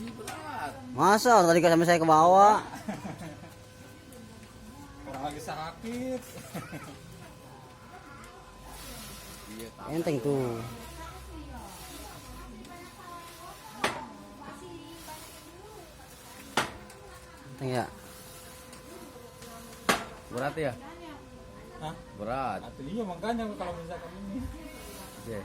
Berat. Masa tadi sampai saya ke bawah. Orang lagi sakit. Iya, Enteng tuh. Enteng ya. berat ya? Hah? Berat. Iya makanya kalau misalkan ini. Oke.